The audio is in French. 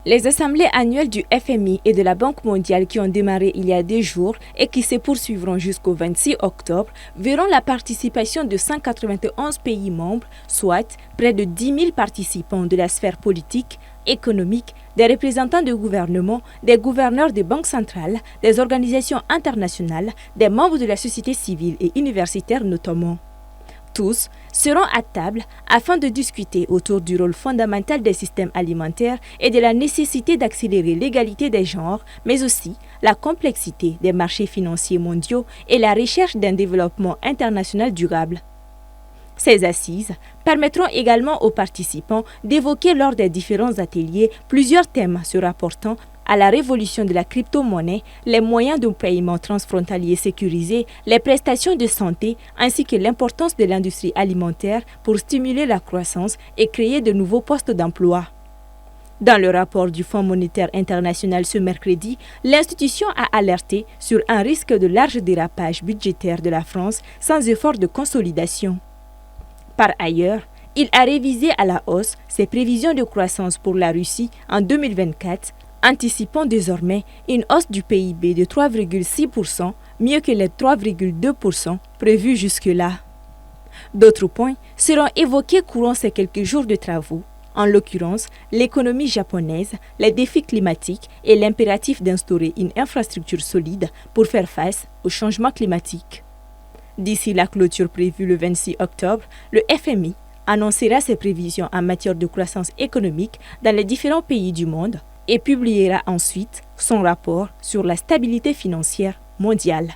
Les assemblées annuelles du FMI et de la Banque mondiale qui ont démarré il y a 2 jours et qui se poursuivront jusqu'au 26 octobre verront la participation de 191 pays membres, soit près de 10 000 participants de la sphère politique, économique, des représentants de gouvernements, des gouverneurs des banques centrales, des organisations internationales, des membres de la société civile et universitaire notamment. Tous seront à table afin de discuter autour du rôle fondamental des systèmes alimentaires et de la nécessité d'accélérer l'égalité des genres, mais aussi la complexité des marchés financiers mondiaux et la recherche d'un développement international durable. Ces assises permettront également aux participants d'évoquer lors des différents ateliers plusieurs thèmes se rapportant à la révolution de la crypto-monnaie, les moyens de paiement transfrontalier sécurisés, les prestations de santé ainsi que l'importance de l'industrie alimentaire pour stimuler la croissance et créer de nouveaux postes d'emploi. Dans le rapport du Fonds monétaire international ce mercredi, l'institution a alerté sur un risque de large dérapage budgétaire de la France sans effort de consolidation. Par ailleurs, il a révisé à la hausse ses prévisions de croissance pour la Russie en 2024, anticipant désormais une hausse du PIB de 3,6%, mieux que les 3,2% prévus jusque-là. D'autres points seront évoqués courant ces quelques jours de travaux, en l'occurrence l'économie japonaise, les défis climatiques et l'impératif d'instaurer une infrastructure solide pour faire face au changement climatique. D'ici la clôture prévue le 26 octobre, le FMI annoncera ses prévisions en matière de croissance économique dans les différents pays du monde et publiera ensuite son rapport sur la stabilité financière mondiale.